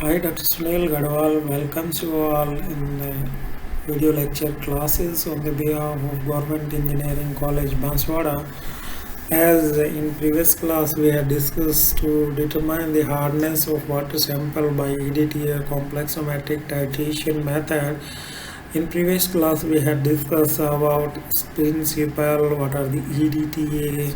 Hi, Dr. Sunil Gadwal welcomes you all in video lecture classes on the behalf of Government Engineering College, Banswara. As in previous class, we had discussed to determine the hardness of water sample by EDTA complexometric titration method. In previous class, we had discussed about principle, what are the EDTA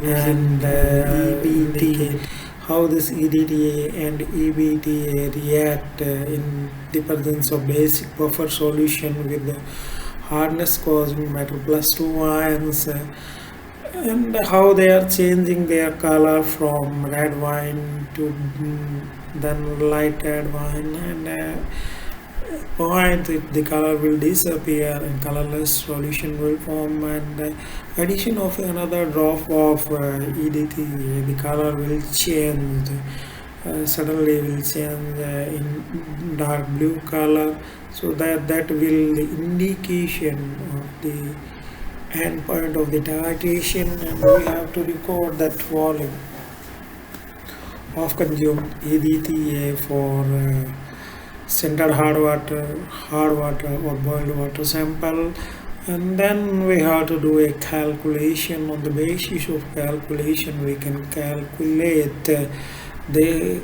and EBT, how this EDTA and EBTA react in the presence of basic buffer solution with the hardness causing metal plus 2 ions, and how they are changing their color from red wine to then light red wine, and point the color will disappear and colorless solution will form, and addition of another drop of EDTA, the color will change, suddenly will change in dark blue color, so that will the indication of the end point of the titration, and we have to record that volume of consumed EDTA for standard hard water or boiled water sample, and then we have to do a calculation. On the basis of calculation, we can calculate the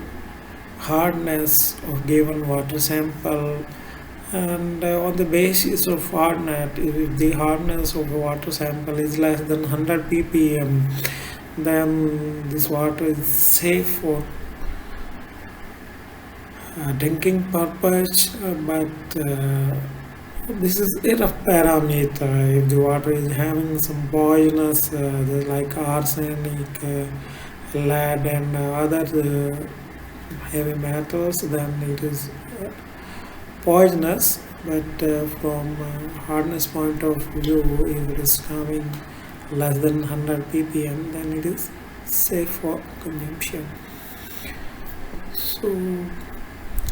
hardness of given water sample, and on the basis of hardness, if the hardness of the water sample is less than 100 ppm, then this water is safe for drinking purpose, but this is a rough parameter. If the water is having some poisonous, like arsenic, lead, and other heavy metals, then it is poisonous. But from hardness point of view, if it is coming less than 100 ppm, then it is safe for consumption. So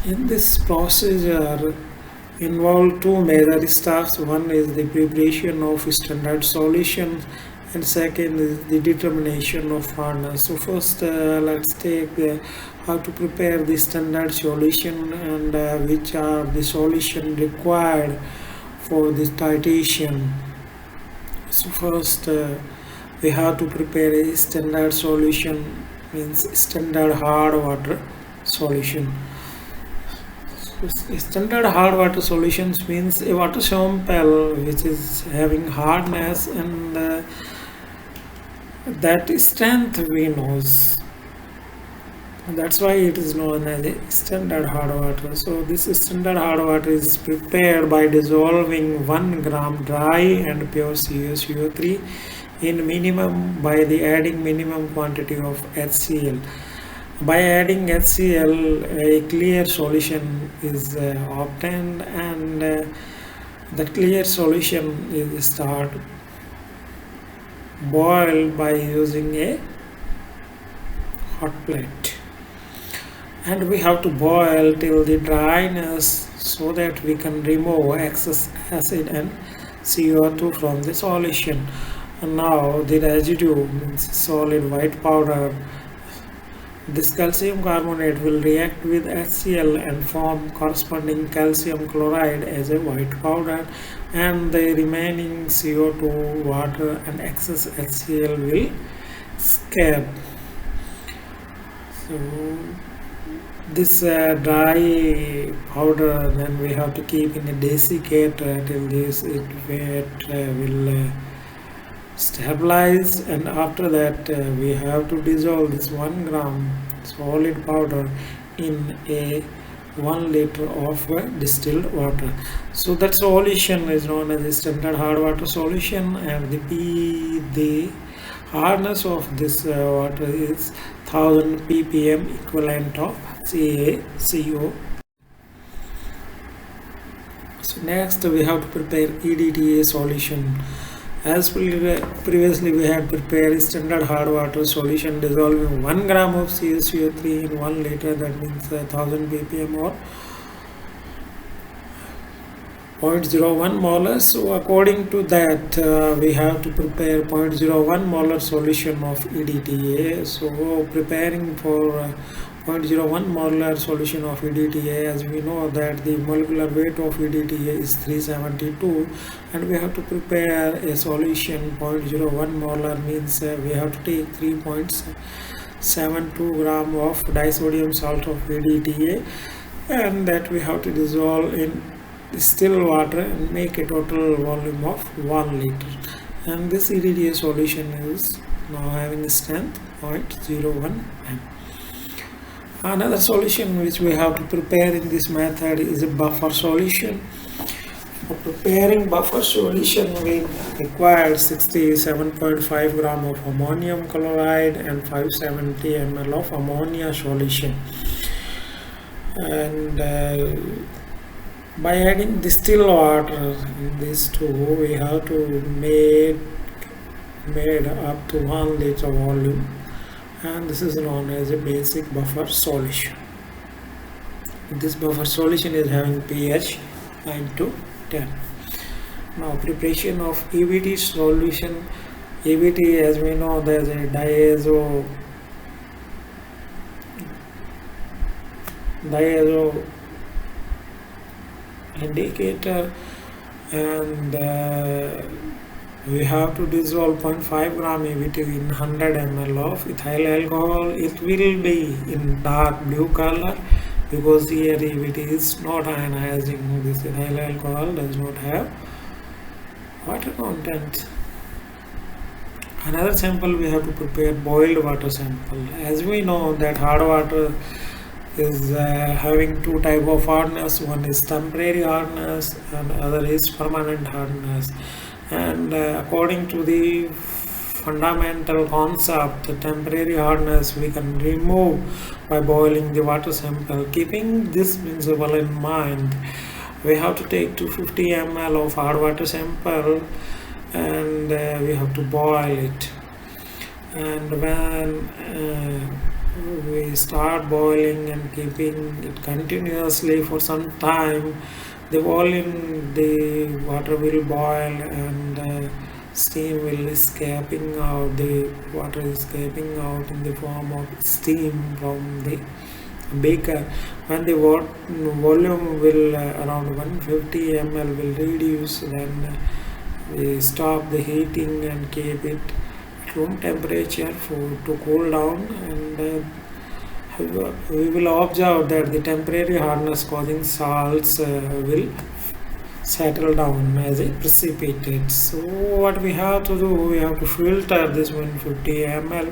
in this procedure involve two major steps. One is the preparation of standard solution, and second is the determination of hardness. So first let's take how to prepare the standard solution, and which are the solution required for this titration. So first we have to prepare a standard solution, means standard hard water solution. Standard hard water solutions means a water sample which is having hardness, and that strength we knows. That's why it is known as a standard hard water. So this standard hard water is prepared by dissolving 1 gram dry and pure CaCO3 in minimum by the adding minimum quantity of HCl. By adding HCl, a clear solution is obtained, and the clear solution is started boiled by using a hot plate, and we have to boil till the dryness so that we can remove excess acid and CO2 from the solution. And now the residue, means solid white powder, this calcium carbonate will react with HCl and form corresponding calcium chloride as a white powder, and the remaining CO2, water, and excess HCl will escape. So this dry powder then we have to keep in a desiccator till this weight will stabilize, and after that we have to dissolve this 1 gram solid powder in a 1 liter of distilled water. So that solution is known as a standard hard water solution, and the hardness of this water is 1000 ppm, equivalent of CaCO. So next we have to prepare EDTA solution. As previously we had prepared standard hard water solution dissolving 1 gram of CaCO3 in 1 liter, that means 1000 ppm or 0.01 molar. So according to that we have to prepare 0.01 molar solution of EDTA. So preparing for 0.01 molar solution of EDTA. As we know that the molecular weight of EDTA is 372, and we have to prepare a solution 0.01 molar means we have to take 3.72 gram of disodium salt of EDTA, and that we have to dissolve in still water and make a total volume of 1 liter. And this EDTA solution is now having a strength 0.01 m. Another solution which we have to prepare in this method is a buffer solution. For preparing buffer solution, we require 67.5 gram of ammonium chloride and 570 ml of ammonia solution. And by adding distilled water in these two, we have to made up to 1 liter volume, and this is known as a basic buffer solution. This buffer solution is having pH 9 to 10. Now preparation of EBT solution. EBT, as we know, there's a diazo indicator, and we have to dissolve 0.5 gram EBT in 100 ml of ethyl alcohol. It will be in dark blue color because here EBT is not ionizing. This ethyl alcohol does not have water content. Another sample we have to prepare boiled water sample. As we know that hard water is having two type of hardness. One is temporary hardness and other is permanent hardness. And according to the fundamental concept, the temporary hardness we can remove by boiling the water sample. Keeping this principle in mind, we have to take 250 ml of hard water sample, and we have to boil it. And when we start boiling and keeping it continuously for some time, the water will boil and steam will escaping out. The water is escaping out in the form of steam from the beaker. When the volume will around 150 ml will reduce, then we stop the heating and keep it at room temperature to cool down, and we will observe that the temporary hardness causing salts will settle down as a precipitate. So what we have to do, we have to filter this 150 ml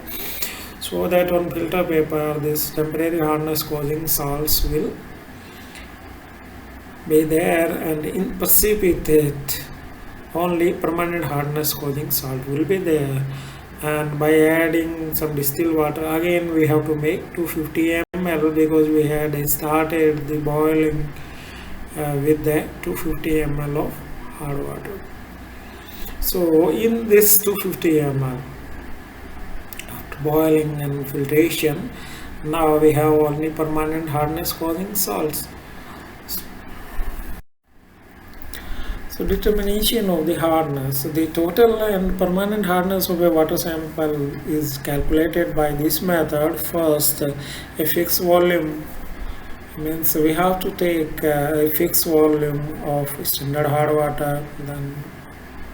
so that on filter paper this temporary hardness causing salts will be there, and in precipitate only permanent hardness causing salt will be there. And by adding some distilled water, again we have to make 250 ml because we had started the boiling with the 250 ml of hard water. So in this 250 ml, after boiling and filtration, now we have only permanent hardness causing salts. So determination of the hardness. The total and permanent hardness of a water sample is calculated by this method. First, a fixed volume means we have to take a fixed volume of standard hard water, then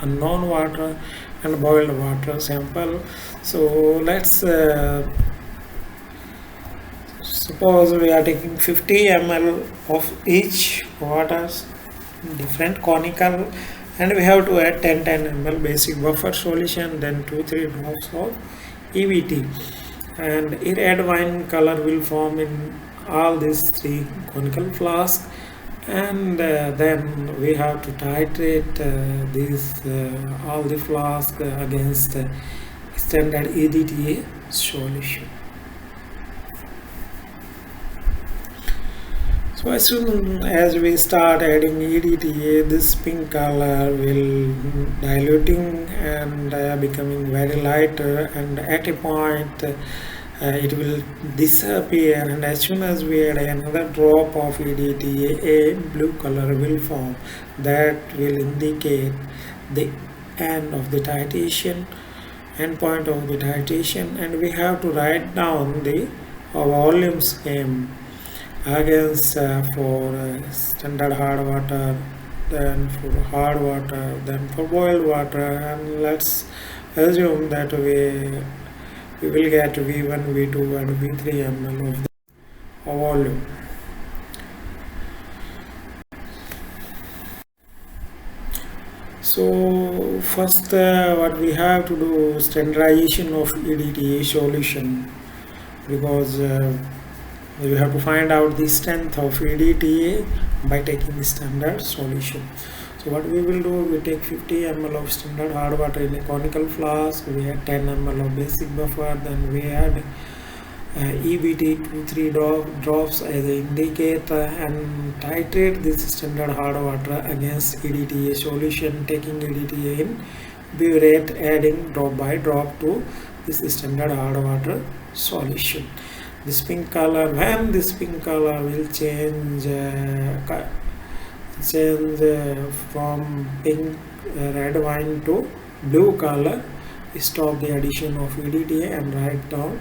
unknown water and boiled water sample. So let's suppose we are taking 50 ml of each waters, different conical, and we have to add 10 ml basic buffer solution, then 2-3 drops of EBT, and red wine color will form in all these three conical flasks. And then we have to titrate all the flask against standard EDTA solution. So as soon as we start adding EDTA, this pink color will diluting and becoming very lighter, and at a point it will disappear, and as soon as we add another drop of EDTA, a blue color will form. That will indicate the end of the titration, end point of the titration, and we have to write down the volume scheme against for standard hard water, then for hard water, then for boiled water, and let's assume that we will get V1, V2 and V3 ml of the volume. So first what we have to do, standardization of EDTA solution, because you have to find out the strength of EDTA by taking the standard solution. So what we will do, we take 50 ml of standard hard water in a conical flask, we add 10 ml of basic buffer, then we add EBT 2-3 drops as an indicator and titrate this standard hard water against EDTA solution, taking EDTA in burette, adding drop by drop to this standard hard water solution. This pink color, when this pink color will change from pink red wine to blue color, stop the addition of EDTA and write down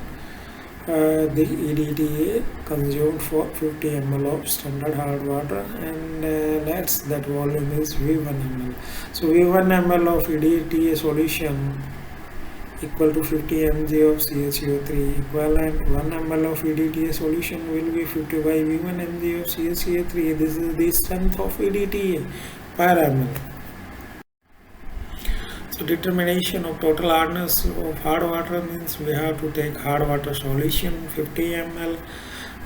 the EDTA consumed for 50 ml of standard hard water, and that volume is V1 ml. So V1 ml of EDTA solution equal to 50 mg of CaCO3, equivalent 1 ml of EDTA solution will be 50 by V1 mg of CaCO3. This is the strength of EDTA per ml. So determination of total hardness of hard water means we have to take hard water solution 50 ml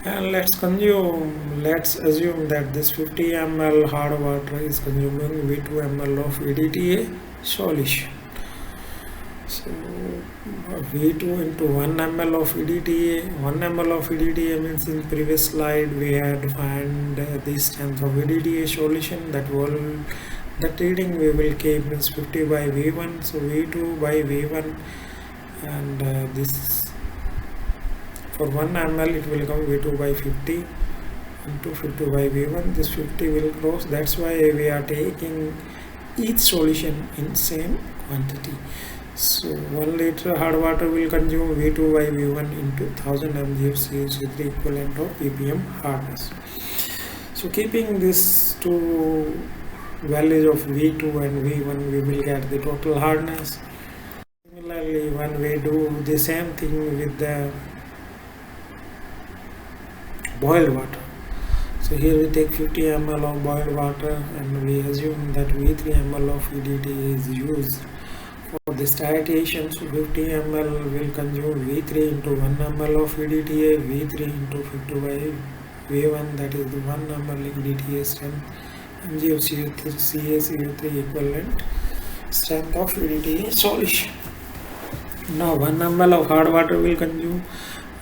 and let's assume that this 50 ml hard water is consuming V2 ml of EDTA solution. So V2 into 1 ml of EDTA. 1 ml of EDTA means in previous slide we had to find the strength of EDTA solution. That reading we will keep means 50 by V1, so V2 by V1, and this for 1 ml it will come V2 by 50 into 50 by V1. This 50 will cross, that's why we are taking each solution in same quantity. So 1 liter hard water will consume V2 by V1 into 1000 mg of CaCO3 equivalent of ppm hardness. So keeping this two values of V2 and V1, we will get the total hardness. Similarly, when we do the same thing with the boiled water, so here we take 50 ml of boiled water and we assume that V3 ml of EDTA is used for this titration. So 50 ml will consume V3 into 1 ml of EDTA, V3 into 50 by V1, that is the 1 ml EDTA strength, mg of CaCO3 equivalent strength of EDTA solution. Now 1 ml of hard water will consume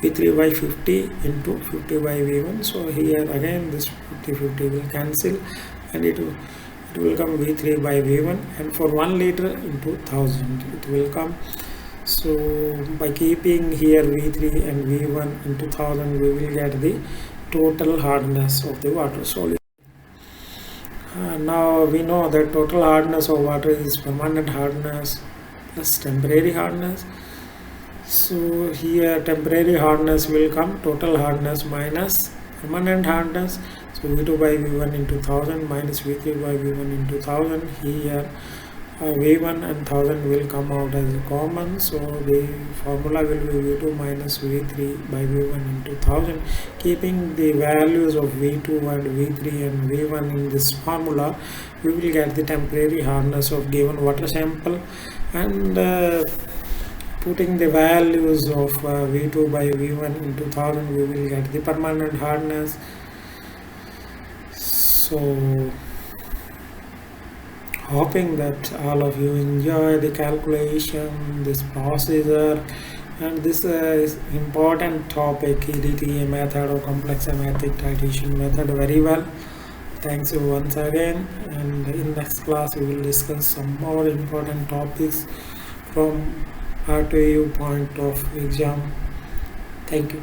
V3 by 50 into 50 by V1. So here again this 50 will cancel and it will come V3 by V1, and for 1 liter into 1000 it will come. So by keeping here V3 and V1 into 1000 we will get the total hardness of the water solution. Now we know that total hardness of water is permanent hardness plus temporary hardness. So here temporary hardness will come total hardness minus permanent hardness. So V2 by V1 into 1000 minus V3 by V1 into 1000. Here V1 and 1000 will come out as a common, so the formula will be V2 minus V3 by V1 into 1000. Keeping the values of V2 and V3 and V1 in this formula, we will get the temporary hardness of given water sample, and putting the values of V2 by V1 into 1000 we will get the permanent hardness. So hoping that all of you enjoy the calculation, this procedure, and this is important topic, EDTA method or complex hematite titration method, very well. Thanks you once again, and in next class we will discuss some more important topics from RTU point of exam. Thank you.